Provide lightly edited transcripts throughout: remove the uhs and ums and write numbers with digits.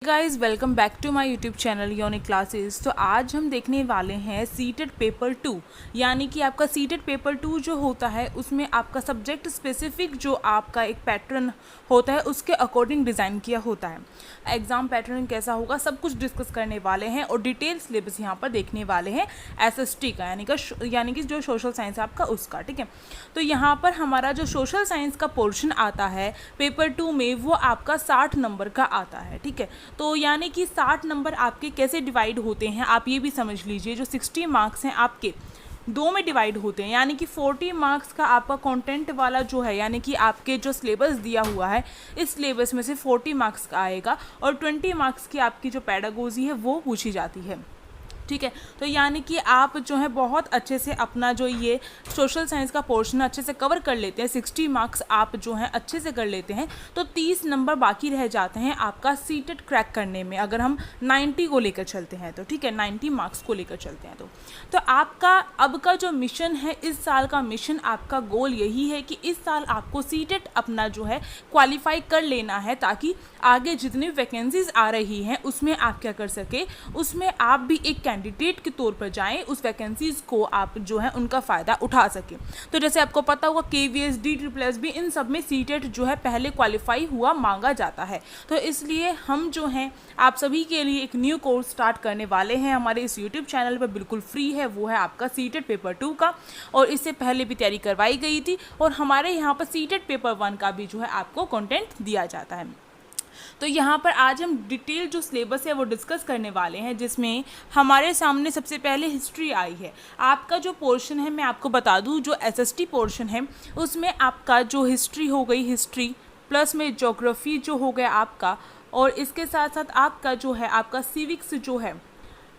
Guys welcome back to my YouTube channel unique classes. तो आज हम देखने वाले हैं सीटेड पेपर 2, यानी कि आपका सीटेड पेपर 2 जो होता है उसमें आपका सब्जेक्ट स्पेसिफिक जो आपका एक पैटर्न होता है उसके अकॉर्डिंग डिज़ाइन किया होता है। एग्ज़ाम पैटर्न कैसा होगा सब कुछ डिस्कस करने वाले हैं और डिटेल सिलेबस यहाँ पर देखने वाले हैं एसएसटी का, यानी कि जो सोशल साइंस है आपका उसका। ठीक है, तो यहाँ पर हमारा जो सोशल साइंस का पोर्शन आता है पेपर 2 में वो आपका 60 नंबर का आता है। ठीक है, तो यानी कि 60 नंबर आपके कैसे डिवाइड होते हैं आप ये भी समझ लीजिए। जो 60 मार्क्स हैं आपके दो में डिवाइड होते हैं, यानी कि 40 मार्क्स का आपका कंटेंट वाला जो है, यानी कि आपके जो सिलेबस दिया हुआ है इस सिलेबस में से 40 मार्क्स का आएगा और 20 मार्क्स की आपकी जो पेडागोजी है वो पूछी जाती है। ठीक है, तो यानी कि आप जो है बहुत अच्छे से अपना जो ये सोशल साइंस का पोर्शन अच्छे से कवर कर लेते हैं। 60 मार्क्स आप जो हैं अच्छे से कर लेते हैं तो 30 नंबर बाकी रह जाते हैं आपका सीटेड क्रैक करने में, अगर हम 90 को लेकर चलते हैं तो। ठीक है, 90 मार्क्स को लेकर चलते हैं तो आपका अब का जो मिशन है, इस साल का मिशन आपका गोल यही है कि इस साल आपको सीटेड अपना जो है क्वालिफाई कर लेना है, ताकि आगे जितनी वैकेंसीज आ रही हैं उसमें आप क्या कर सके, उसमें आप भी एक कैंडिडेट के तौर पर जाएं, उस वैकेंसीज को आप जो है उनका फ़ायदा उठा सकें। तो जैसे आपको पता होगा KVS, DSSS भी इन सब में सीटेड जो है पहले क्वालिफाई हुआ मांगा जाता है। तो इसलिए हम जो हैं आप सभी के लिए एक न्यू कोर्स स्टार्ट करने वाले हैं हमारे इस यूट्यूब चैनल पर, बिल्कुल फ्री है। वो है आपका सीटेड पेपर 2 का, और इससे पहले भी तैयारी करवाई गई थी और हमारे यहाँ पर सीटेड पेपर 1 का भी जो है आपको कंटेंट दिया जाता है। तो यहाँ पर आज हम डिटेल जो सिलेबस है वो डिस्कस करने वाले हैं, जिसमें हमारे सामने सबसे पहले हिस्ट्री आई है। आपका जो पोर्शन है मैं आपको बता दूँ, जो SST पोर्शन है उसमें आपका जो हिस्ट्री हो गई, हिस्ट्री प्लस में ज्योग्राफी जो हो गया आपका, और इसके साथ साथ आपका जो है आपका सिविक्स जो है,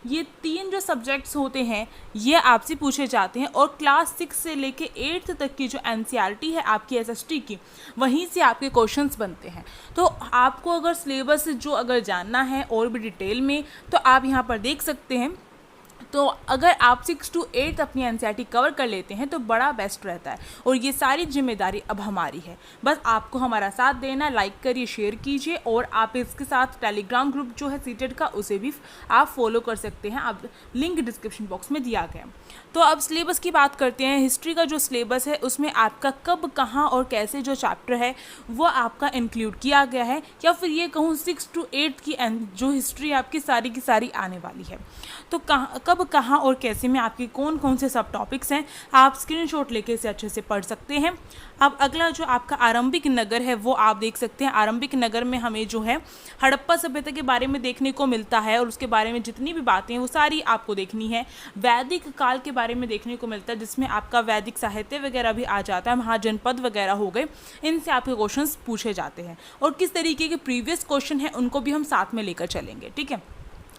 ये 3 जो सब्जेक्ट्स होते हैं ये आपसे पूछे जाते हैं। और क्लास 6 से लेके 8th तक की जो NCERT है आपकी SST की, वहीं से आपके क्वेश्चंस बनते हैं। तो आपको अगर सिलेबस जो अगर जानना है और भी डिटेल में तो आप यहाँ पर देख सकते हैं। तो अगर आप 6 to 8 अपनी NCERT कवर कर लेते हैं तो बड़ा बेस्ट रहता है, और ये सारी जिम्मेदारी अब हमारी है। बस आपको हमारा साथ देना, लाइक करिए, शेयर कीजिए, और आप इसके साथ टेलीग्राम ग्रुप जो है सीटेड का उसे भी आप फॉलो कर सकते हैं, आप लिंक डिस्क्रिप्शन बॉक्स में दिया गया। तो अब सिलेबस की बात करते हैं। हिस्ट्री का जो सिलेबस है उसमें आपका कब, कहाँ और कैसे जो चैप्टर है वो आपका इंक्लूड किया गया है, या फिर ये कहूँ 6 to 8 की जो हिस्ट्री आपकी सारी की सारी आने वाली है। तो कब, कहाँ और कैसे में आपके कौन कौन से सब टॉपिक्स हैं आप स्क्रीनशॉट लेके इसे अच्छे से पढ़ सकते हैं। अब अगला जो आपका आरंभिक नगर है वो आप देख सकते हैं। आरंभिक नगर में हमें जो है हड़प्पा सभ्यता के बारे में देखने को मिलता है, और उसके बारे में जितनी भी बातें हैं वो सारी आपको देखनी है। वैदिक काल के बारे में देखने को मिलता है, जिसमें आपका वैदिक साहित्य वगैरह भी आ जाता है, महाजनपद वगैरह हो गए, इनसे आपके क्वेश्चन पूछे जाते हैं, और किस तरीके के प्रीवियस क्वेश्चन हैं उनको भी हम साथ में लेकर चलेंगे। ठीक है,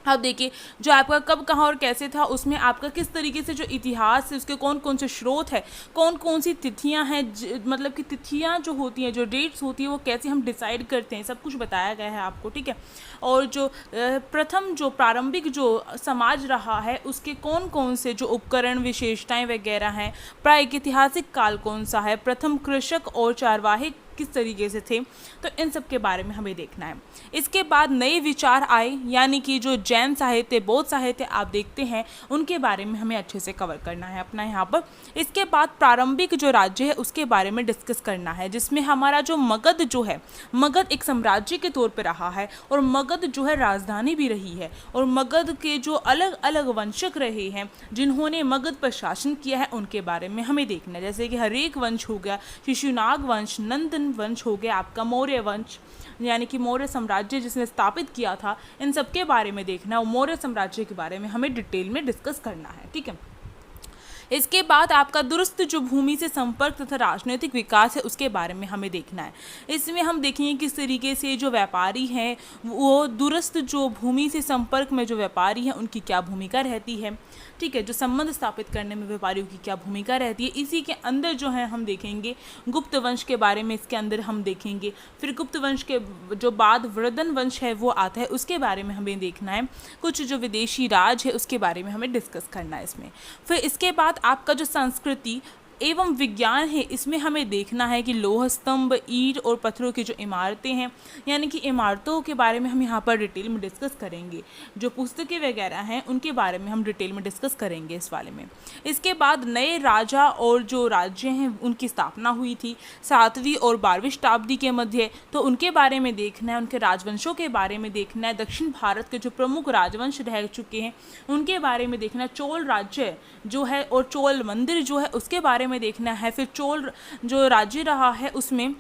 अब देखिए जो आपका कब, कहाँ और कैसे था उसमें आपका किस तरीके से जो इतिहास है उसके कौन कौन से स्रोत है, कौन कौन सी तिथियां हैं, मतलब कि तिथियां जो होती हैं, जो डेट्स होती है वो कैसे हम डिसाइड करते हैं, सब कुछ बताया गया है आपको। ठीक है, और जो प्रथम जो प्रारंभिक जो समाज रहा है उसके कौन कौन से जो उपकरण, विशेषताएँ वगैरह हैं, प्रागैतिहासिक काल कौन सा है, प्रथम कृषक और चारवाहे किस तरीके से थे, तो इन सब के बारे में हमें देखना है। इसके बाद नए विचार आए, यानी कि जो जैन साहित्य, बौद्ध साहित्य आप देखते हैं उनके बारे में हमें अच्छे से कवर करना है अपना यहाँ पर। इसके बाद प्रारंभिक जो राज्य है उसके बारे में डिस्कस करना है, जिसमें हमारा जो मगध जो है, मगध एक साम्राज्य के तौर पर रहा है, और मगध जो है राजधानी भी रही है, और मगध के जो अलग अलग वंशक रहे हैं जिन्होंने मगध पर शासन किया है उनके बारे में हमें देखना है। जैसे कि हरेक वंश हो गया, शिशुनाग वंश, नंदन वंश हो गया, आपका मौर्य वंश यानी कि मौर्य साम्राज्य जिसने स्थापित किया था, इन सब के बारे में देखना, और मौर्य साम्राज्य के बारे में हमें डिटेल में डिस्कस करना है। ठीक है, इसके बाद आपका दुरुस्त जो भूमि से संपर्क तथा राजनीतिक विकास है उसके बारे में हमें देखना है। इसमें हम देखेंगे किस तरीके से जो व्यापारी हैं वो दुरुस्त जो भूमि से संपर्क में जो व्यापारी हैं उनकी क्या भूमिका रहती है। ठीक है, जो संबंध स्थापित करने में व्यापारियों की क्या भूमिका रहती है। इसी के अंदर जो है हम देखेंगे गुप्त वंश के बारे में, इसके अंदर हम देखेंगे। फिर गुप्त वंश के जो बाद वर्धन वंश है वो आता है, उसके बारे में हमें देखना है। कुछ जो विदेशी राज है उसके बारे में हमें डिस्कस करना है इसमें। फिर इसके बाद आपका जो संस्कृति एवं विज्ञान है, इसमें हमें देखना है कि लोह स्तंभ, ईंट और पत्थरों की जो इमारतें हैं, यानी कि इमारतों के बारे में हम यहाँ पर डिटेल में डिस्कस करेंगे। जो पुस्तकें वगैरह हैं उनके बारे में हम डिटेल में डिस्कस करेंगे इस वाले में। इसके बाद नए राजा और जो राज्य हैं उनकी स्थापना हुई थी 7वीं और 12वीं शताब्दी के मध्य, तो उनके बारे में देखना है, उनके राजवंशों के बारे में देखना है। दक्षिण भारत के जो प्रमुख राजवंश रह चुके हैं उनके बारे में देखना है। चोल राज्य जो है और चोल मंदिर जो है उसके बारे में देखना है। फिर चोल जो राज्य रहा है उसमें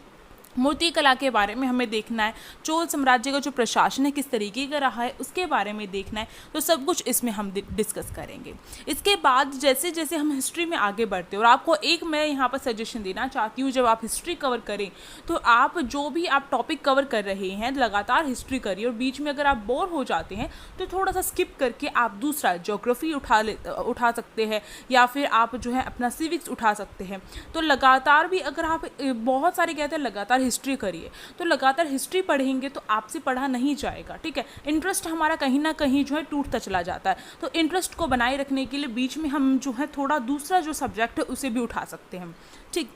मूर्ति कला के बारे में हमें देखना है। चोल साम्राज्य का जो प्रशासन है किस तरीके का रहा है उसके बारे में देखना है। तो सब कुछ इसमें हम डिस्कस करेंगे। इसके बाद जैसे जैसे हम हिस्ट्री में आगे बढ़ते हैं, और आपको एक मैं यहाँ पर सजेशन देना चाहती हूँ, जब आप हिस्ट्री कवर करें तो आप जो भी आप टॉपिक कवर कर रहे हैं लगातार हिस्ट्री करिए, और बीच में अगर आप बोर हो जाते हैं तो थोड़ा सा स्किप करके आप दूसरा ज्योग्राफी उठा सकते हैं, या फिर आप जो है अपना सिविक्स उठा सकते हैं। तो लगातार भी अगर आप बहुत सारे कहते हैं लगातार हिस्ट्री करिए, तो लगातार हिस्ट्री पढ़ेंगे तो आपसे पढ़ा नहीं जाएगा, ठीक है। इंटरेस्ट हमारा कहीं ना कहीं जो है टूटता चला जाता है। तो इंटरेस्ट को बनाए रखने के लिए बीच में हम जो है थोड़ा दूसरा जो सब्जेक्ट है उसे भी उठा सकते हैं, ठीक।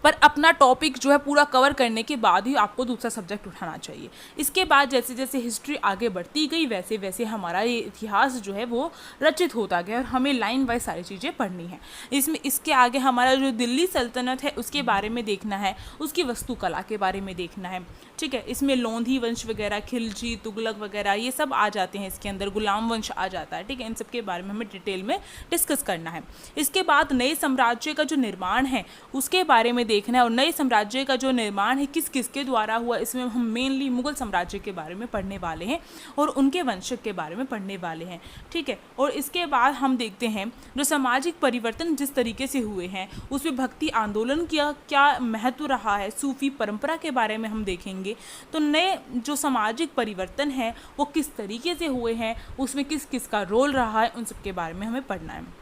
पर अपना टॉपिक जो है पूरा कवर करने के बाद ही आपको दूसरा सब्जेक्ट उठाना चाहिए। इसके बाद जैसे जैसे हिस्ट्री आगे बढ़ती गई वैसे वैसे हमारा ये इतिहास जो है वो रचित होता गया, और हमें लाइन वाइज सारी चीज़ें पढ़नी है। इसमें इसके आगे हमारा जो दिल्ली सल्तनत है उसके बारे में देखना है, उसकी वास्तुकला के बारे में देखना है, ठीक है। इसमें लोधी वंश वगैरह, खिलजी, तुगलक वगैरह ये सब आ जाते हैं इसके अंदर, गुलाम वंश आ जाता है, ठीक है। इन सब के बारे में हमें डिटेल में डिस्कस करना है। इसके बाद नए साम्राज्य का जो निर्माण है उसके बारे में देखना है, और नए साम्राज्य का जो निर्माण है किस किस के द्वारा हुआ, इसमें हम मेनली मुगल साम्राज्य के बारे में पढ़ने वाले हैं और उनके वंशज के बारे में पढ़ने वाले हैं, ठीक है। और इसके बाद हम देखते हैं जो सामाजिक परिवर्तन जिस तरीके से हुए हैं उसमें भक्ति आंदोलन का क्या महत्व रहा है, सूफी परंपरा के बारे में हम देखेंगे। तो नए जो सामाजिक परिवर्तन है वो किस तरीके से हुए हैं, उसमें किस किस का रोल रहा है, उन सब के बारे में हमें पढ़ना है।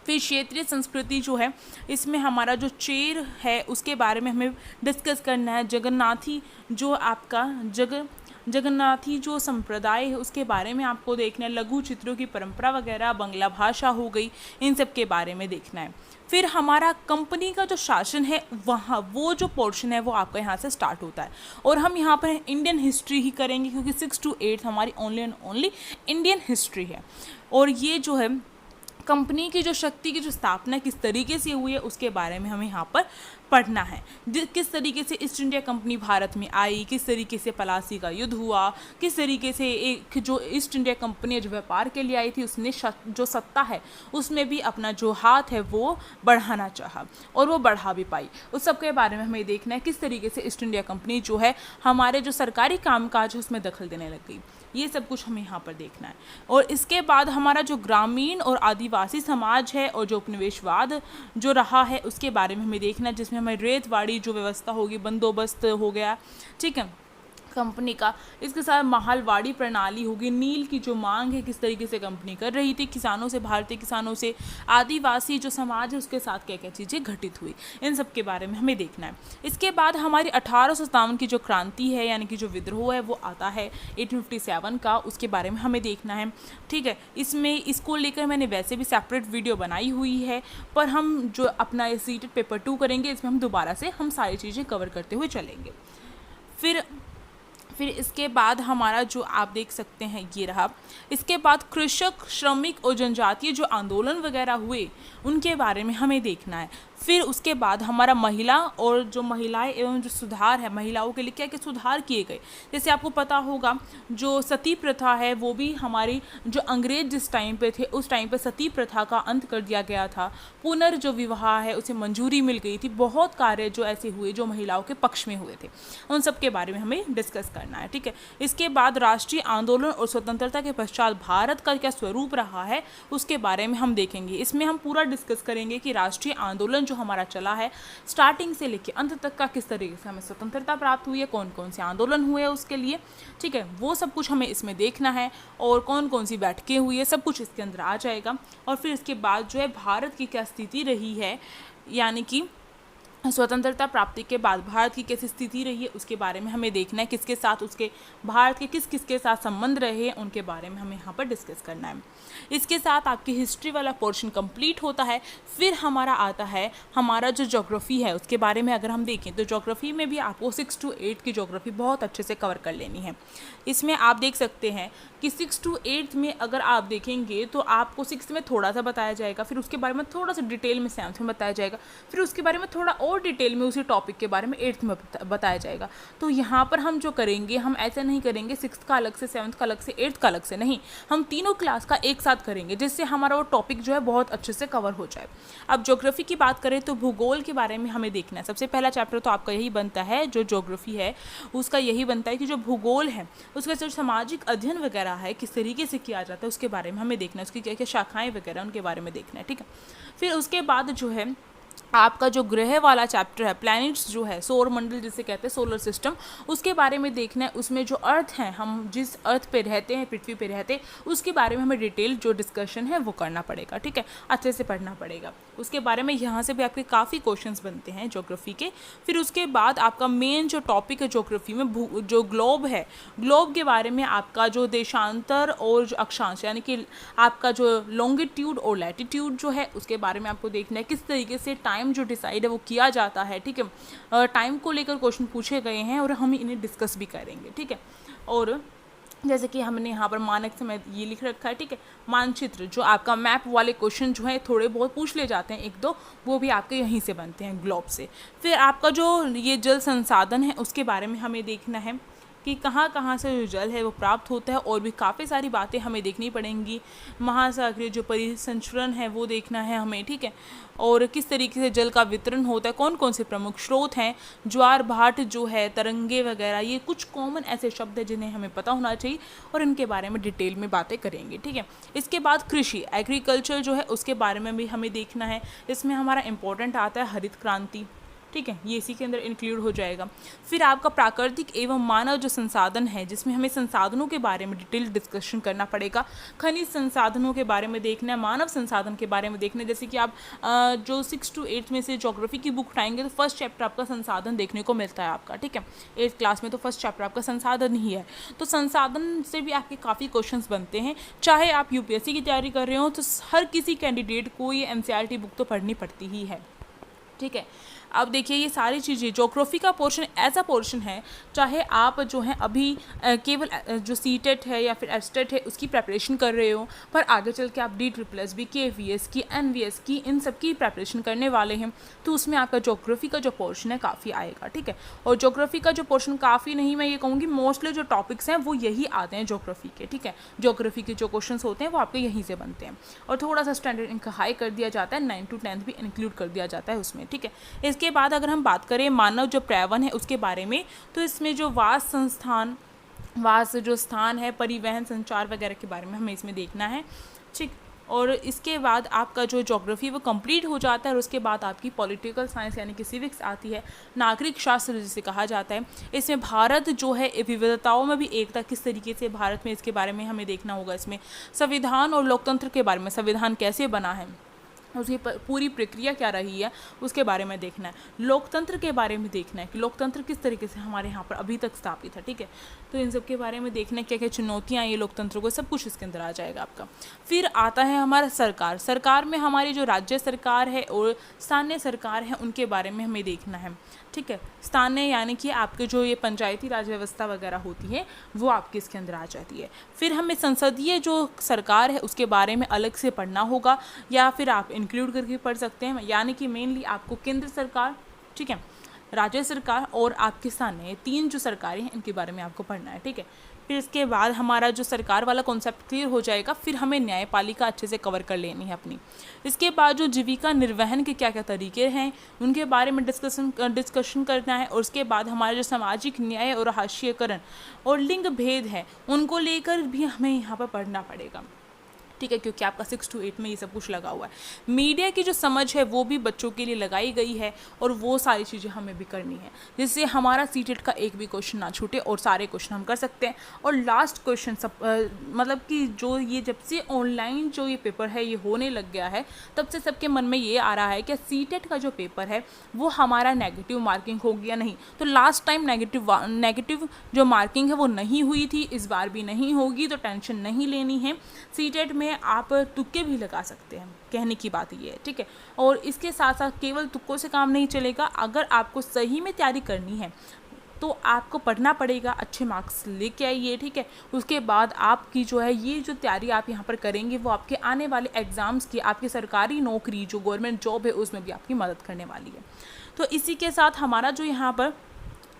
फिर क्षेत्रीय संस्कृति जो है इसमें हमारा जो चेर है उसके बारे में हमें डिस्कस करना है। जगन्नाथी जो आपका जगन्नाथी जो संप्रदाय है उसके बारे में आपको देखना है। लघु चित्रों की परंपरा वगैरह, बंगला भाषा हो गई, इन सब के बारे में देखना है। फिर हमारा कंपनी का जो शासन है वहाँ वो जो पोर्शन है वो आपका यहाँ से स्टार्ट होता है, और हम यहाँ पर इंडियन हिस्ट्री ही करेंगे क्योंकि 6 to 8 हमारी only and only Indian history है। और ये जो है कंपनी की जो शक्ति की जो स्थापना किस तरीके से हुई है उसके बारे में हमें यहाँ पर पढ़ना है। किस तरीके से ईस्ट इंडिया कंपनी भारत में आई, किस तरीके से पलासी का युद्ध हुआ, किस तरीके से एक जो ईस्ट इंडिया कंपनी जो व्यापार के लिए आई थी उसने जो सत्ता है उसमें भी अपना जो हाथ है वो बढ़ाना चाहा और वो बढ़ा भी पाई। उस सब के बारे में हमें देखना है किस तरीके से ईस्ट इंडिया कंपनी जो है हमारे जो सरकारी कामकाज है उसमें दखल देने लग गई। ये सब कुछ हमें यहाँ पर देखना है। और इसके बाद हमारा जो ग्रामीण और आदिवासी समाज है और जो उपनिवेशवाद जो रहा है उसके बारे में हमें देखना है, जिसमें हमें रेतवाड़ी जो व्यवस्था होगी, बंदोबस्त हो गया, ठीक है, कंपनी का। इसके साथ महलवाड़ी प्रणाली होगी, नील की जो मांग है किस तरीके से कंपनी कर रही थी किसानों से, भारतीय किसानों से, आदिवासी जो समाज है उसके साथ क्या क्या चीज़ें घटित हुई, इन सब के बारे में हमें देखना है। इसके बाद हमारी 1857 की जो क्रांति है यानी कि जो विद्रोह है वो आता है 1857 का, उसके बारे में हमें देखना है, ठीक है। इसमें इसको लेकर मैंने वैसे भी सेपरेट वीडियो बनाई हुई है, पर हम जो अपना सीटेड पेपर 2 करेंगे इसमें हम दोबारा से हम सारी चीज़ें कवर करते हुए चलेंगे। फिर इसके बाद हमारा जो आप देख सकते हैं ये रहा। इसके बाद कृषक, श्रमिक और जनजातीय जो आंदोलन वगैरह हुए उनके बारे में हमें देखना है। फिर उसके बाद हमारा महिला और जो महिलाएं एवं जो सुधार है, महिलाओं के लिए क्या क्या सुधार किए गए। जैसे आपको पता होगा जो सती प्रथा है वो भी हमारी जो अंग्रेज जिस टाइम पे थे उस टाइम पे सती प्रथा का अंत कर दिया गया था। पुनर् जो विवाह है उसे मंजूरी मिल गई थी। बहुत कार्य जो ऐसे हुए जो महिलाओं के पक्ष में हुए थे, उन सब के बारे में हमें डिस्कस करना है, ठीक है। इसके बाद राष्ट्रीय आंदोलन और स्वतंत्रता के पश्चात भारत का क्या स्वरूप रहा है उसके बारे में हम देखेंगे। इसमें हम पूरा डिस्कस करेंगे कि राष्ट्रीय आंदोलन जो हमारा चला है स्टार्टिंग से लेकर अंत तक का किस तरीके से हमें स्वतंत्रता प्राप्त हुई है, कौन कौन से आंदोलन हुए हैं उसके लिए, ठीक है, वो सब कुछ हमें इसमें देखना है। और कौन कौन सी बैठकें हुई है सब कुछ इसके अंदर आ जाएगा। और फिर इसके बाद जो है भारत की क्या स्थिति रही है, यानी कि स्वतंत्रता प्राप्ति के बाद भारत की कैसी स्थिति रही है उसके बारे में हमें देखना है, किसके साथ उसके भारत के किस किस के साथ संबंध रहे हैं उनके बारे में हमें यहाँ पर डिस्कस करना है। इसके साथ आपकी हिस्ट्री वाला पोर्शन कंप्लीट होता है। फिर हमारा आता है हमारा जो ज्योग्राफी है उसके बारे में अगर हम देखें तो ज्योग्राफी में भी आपको 6 to 8 की ज्योग्राफी बहुत अच्छे से कवर कर लेनी है। इसमें आप देख सकते हैं कि 6 to 8 में अगर आप देखेंगे तो आपको 6 में थोड़ा सा बताया जाएगा, फिर उसके बारे में थोड़ा सा डिटेल में 7 में बताया जाएगा, फिर उसके बारे में थोड़ा और डिटेल में उसी टॉपिक के बारे में 8th में बताया जाएगा। तो यहाँ पर हम जो करेंगे, हम ऐसे नहीं करेंगे 6th का अलग से, 7th का अलग से, 8th का अलग से, नहीं, हम तीनों क्लास का एक साथ करेंगे जिससे हमारा वो टॉपिक जो है बहुत अच्छे से कवर हो जाए। अब ज्योग्राफी की बात करें तो भूगोल के बारे में हमें देखना है। सबसे पहला चैप्टर तो आपका यही बनता है, जो ज्योग्राफी है उसका यही बनता है कि जो भूगोल है उसका जो सामाजिक अध्ययन वगैरह है किस तरीके से किया जाता है उसके बारे में हमें देखना है, उसकी क्या क्या शाखाएं वगैरह उनके बारे में देखना है, ठीक है। फिर उसके बाद जो है आपका जो ग्रह वाला चैप्टर है, प्लैनेट्स जो है, सौर मंडल जिसे कहते हैं, सोलर सिस्टम, उसके बारे में देखना है। उसमें जो अर्थ है, हम जिस अर्थ पे रहते हैं, पृथ्वी पे रहते हैं, उसके बारे में हमें डिटेल जो डिस्कशन है वो करना पड़ेगा, ठीक है, अच्छे से पढ़ना पड़ेगा उसके बारे में। यहाँ से भी आपके काफ़ी क्वेश्चंस बनते हैं ज्योग्राफी के। फिर उसके बाद आपका मेन जो टॉपिक है ज्योग्राफी में जो ग्लोब है, ग्लोब के बारे में आपका जो देशांतर और जो अक्षांश यानी कि आपका जो लॉन्गिट्यूड और लैटिट्यूड जो है उसके बारे में आपको देखना है, किस तरीके से टाइम जो डिसाइड है वो किया जाता है, ठीक है। टाइम को लेकर क्वेश्चन पूछे गए हैं और हम इन्हें डिस्कस भी करेंगे, ठीक है। और जैसे कि हमने यहाँ पर मानक समय ये लिख रखा है, ठीक है, मानचित्र जो आपका मैप वाले क्वेश्चन जो है थोड़े बहुत पूछ ले जाते हैं, एक दो, वो भी आपके यहीं से बनते हैं, ग्लोब से। फिर आपका जो ये जल संसाधन है उसके बारे में हमें देखना है कि कहाँ कहाँ से जो जल है वो प्राप्त होता है, और भी काफ़ी सारी बातें हमें देखनी पड़ेंगी। महासागरीय जो परिसंचरण है वो देखना है हमें, ठीक है, और किस तरीके से जल का वितरण होता है, कौन कौन से प्रमुख स्रोत हैं, ज्वार भाट जो है, तरंगे वगैरह, ये कुछ कॉमन ऐसे शब्द हैं जिन्हें हमें पता होना चाहिए और इनके बारे में डिटेल में बातें करेंगे, ठीक है। इसके बाद कृषि, एग्रीकल्चर जो है उसके बारे में भी हमें देखना है। इसमें हमारा इंपॉर्टेंट आता है हरित क्रांति, ठीक है, ये इसी के अंदर इंक्लूड हो जाएगा। फिर आपका प्राकृतिक एवं मानव जो संसाधन है, जिसमें हमें संसाधनों के बारे में डिटेल डिस्कशन करना पड़ेगा। खनिज संसाधनों के बारे में देखना है, मानव संसाधन के बारे में देखना है। जैसे कि आप जो 6 to 8 में से ज्योग्राफी की बुक उठाएंगे तो फर्स्ट चैप्टर आपका संसाधन देखने को मिलता है आपका, ठीक है। 8th क्लास में तो फर्स्ट चैप्टर आपका संसाधन ही है, तो संसाधन से भी आपके काफ़ी क्वेश्चन बनते हैं। चाहे आप UPSC की तैयारी कर रहे हो तो हर किसी कैंडिडेट को ये NCERT बुक तो पढ़नी पड़ती ही है, ठीक है। अब देखिए ये सारी चीज़ें, ज्योग्राफी का पोर्शन ऐसा पोर्शन है, चाहे आप जो है अभी केवल जो CTET है या फिर STET है उसकी प्रेपरेशन कर रहे हो, पर आगे चल के आप DSSS KVS की, NVS की, इन सब की प्रेपरेशन करने वाले हैं, तो उसमें आपका ज्योग्राफी का जो पोर्शन है काफ़ी आएगा, ठीक है। और ज्योग्राफी का जो पोर्शन काफ़ी नहीं, मैं ये कहूँगी मोस्टली जो टॉपिक्स हैं वो यही आते हैं ज्योग्राफी के, ठीक है। ज्योग्राफी के जो क्वेश्चन होते हैं वो आपके यहीं से बनते हैं, और थोड़ा सा स्टैंडर्ड इनका हाई कर दिया जाता है, 9 to 10 भी इंक्लूड कर दिया जाता है उसमें, ठीक है। इसके बाद अगर हम बात करें मानव जो पर्यावरण है उसके बारे में, तो इसमें जो वास जो स्थान है, परिवहन, संचार वगैरह के बारे में हमें इसमें देखना है, ठीक। और इसके बाद आपका जो ज्योग्राफी वो कंप्लीट हो जाता है, और उसके बाद आपकी पॉलिटिकल साइंस यानी कि सिविक्स आती है, नागरिक शास्त्र जिसे कहा जाता है। इसमें भारत जो है विविधताओं में भी एकता, किस तरीके से भारत में, इसके बारे में हमें देखना होगा। इसमें संविधान और लोकतंत्र के बारे में, संविधान कैसे बना है, उसकी पूरी प्रक्रिया क्या रही है उसके बारे में देखना है। लोकतंत्र के बारे में देखना है कि लोकतंत्र किस तरीके से हमारे यहाँ पर अभी तक स्थापित है, ठीक है। तो इन सब के बारे में देखना है, क्या क्या चुनौतियाँ ये लोकतंत्र को, सब कुछ इसके अंदर आ जाएगा आपका। फिर आता है हमारा सरकार। सरकार में हमारी जो राज्य सरकार है और स्थानीय सरकार है उनके बारे में हमें देखना है, ठीक है। स्थानीय यानी कि आपके जो ये पंचायती राज व्यवस्था वगैरह होती है वो आपके इसके अंदर आ जाती है। फिर हमें संसदीय जो सरकार है उसके बारे में अलग से पढ़ना होगा, या फिर आप इंक्लूड करके पढ़ सकते हैं, यानी कि मेनली आपको केंद्र सरकार, ठीक है, राज्य सरकार और आपके स्थानीय, 3 जो सरकारें हैं इनके बारे में आपको पढ़ना है, ठीक है। फिर इसके बाद हमारा जो सरकार वाला कॉन्सेप्ट क्लियर हो जाएगा, फिर हमें न्यायपालिका अच्छे से कवर कर लेनी है अपनी। इसके बाद जो जीविका निर्वहन के क्या क्या तरीके हैं उनके बारे में डिस्कशन करना है, और उसके बाद हमारा जो सामाजिक न्याय और हाशियकरण और लिंग भेद है उनको लेकर भी हमें यहाँ पर पढ़ना पड़ेगा। ठीक है, क्योंकि आपका 6 to 8 में ये सब कुछ लगा हुआ है। मीडिया की जो समझ है वो भी बच्चों के लिए लगाई गई है और वो सारी चीज़ें हमें भी करनी है, जिससे हमारा सीटेट का एक भी क्वेश्चन ना छूटे और सारे क्वेश्चन हम कर सकते हैं। और लास्ट क्वेश्चन मतलब कि जो ये जब से ऑनलाइन जो ये पेपर है ये होने लग गया है, तब से सबके मन में ये आ रहा है कि सीटेट का जो पेपर है वो हमारा नेगेटिव मार्किंग होगी या नहीं। तो लास्ट टाइम नेगेटिव जो मार्किंग है वो नहीं हुई थी, इस बार भी नहीं होगी, तो टेंशन नहीं लेनी है। सीटेट में आप तुक्के भी लगा सकते हैं, कहने की बात ये है, ठीक है। और इसके साथ साथ केवल तुक्कों से काम नहीं चलेगा, अगर आपको सही में तैयारी करनी है तो आपको पढ़ना पड़ेगा, अच्छे मार्क्स लेके आइए, ठीक है। उसके बाद आपकी जो है ये जो तैयारी आप यहाँ पर करेंगे वो आपके आने वाले एग्ज़ाम्स की, आपकी सरकारी नौकरी जो गवर्नमेंट जॉब है उसमें भी आपकी मदद करने वाली है। तो इसी के साथ हमारा जो यहाँ पर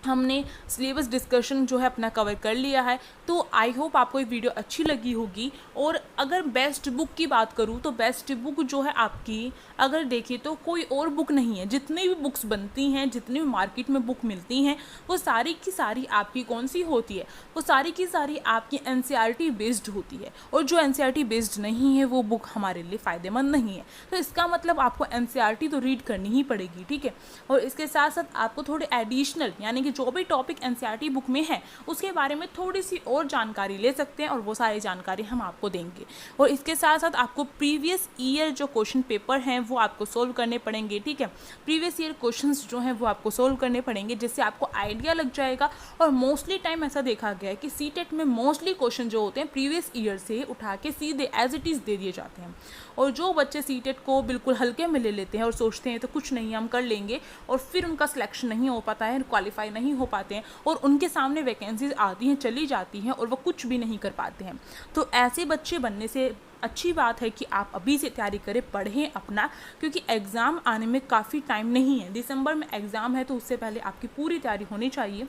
हमने सिलेबस डिस्कशन जो है अपना कवर कर लिया है। तो आई होप आपको ये वीडियो अच्छी लगी होगी। और अगर बेस्ट बुक की बात करूँ तो बेस्ट बुक जो है आपकी, अगर देखिए तो कोई और बुक नहीं है। जितनी भी बुक्स बनती हैं, जितनी भी मार्केट में बुक मिलती हैं, वो सारी की सारी आपकी कौन सी होती है, वो सारी की सारी आपकी NCERT बेस्ड होती है। और जो NCERT बेस्ड नहीं है वो बुक हमारे लिए फ़ायदेमंद नहीं है। तो इसका मतलब आपको NCERT तो रीड करनी ही पड़ेगी, ठीक है। और इसके साथ साथ आपको थोड़े एडिशनल यानी जो भी टॉपिक NCERT बुक में है उसके बारे में थोड़ी सी और जानकारी ले सकते हैं, और वो सारी जानकारी हम आपको देंगे। और इसके साथ साथ आपको प्रीवियस ईयर जो क्वेश्चन पेपर हैं वो आपको सोल्व करने पड़ेंगे, ठीक है। प्रीवियस ईयर क्वेश्चंस जो हैं वो आपको सोल्व करने पड़ेंगे, जिससे आपको आइडिया लग जाएगा। और मोस्टली टाइम ऐसा देखा गया है कि सीटेट में मोस्टली क्वेश्चन जो होते हैं प्रीवियस ईयर से उठा के सीधे एज इट इज़ दे दिए जाते हैं। और जो बच्चे सीटेट को बिल्कुल हल्के में ले लेते हैं और सोचते हैं तो कुछ नहीं हम कर लेंगे, और फिर उनका सिलेक्शन नहीं हो पाता है, क्वालिफाई नहीं हो पाते हैं, और उनके सामने वैकेंसीज आती हैं, चली जाती हैं, और वो कुछ भी नहीं कर पाते हैं। तो ऐसे बच्चे बनने से अच्छी बात है कि आप अभी से तैयारी करें, पढ़ें अपना, क्योंकि एग्ज़ाम आने में काफ़ी टाइम नहीं है। दिसंबर में एग्ज़ाम है, तो उससे पहले आपकी पूरी तैयारी होनी चाहिए।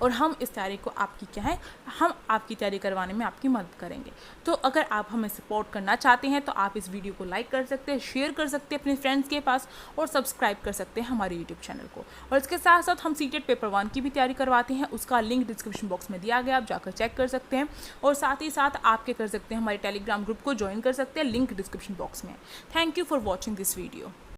और हम इस तैयारी को आपकी क्या है, हम आपकी तैयारी करवाने में आपकी मदद करेंगे। तो अगर आप हमें सपोर्ट करना चाहते हैं तो आप इस वीडियो को लाइक कर सकते हैं, शेयर कर सकते हैं अपने फ्रेंड्स के पास, और सब्सक्राइब कर सकते हैं हमारे यूट्यूब चैनल को। और इसके साथ साथ हम सीटेट पेपर 1 की भी तैयारी करवाते हैं, उसका लिंक डिस्क्रिप्शन बॉक्स में दिया गया, आप जाकर चेक कर सकते हैं। और साथ ही साथ आप क्या कर सकते हैं, हमारे टेलीग्राम ग्रुप को ज्वाइन कर सकते हैं, लिंक डिस्क्रिप्शन बॉक्स में। Thank you for watching this video.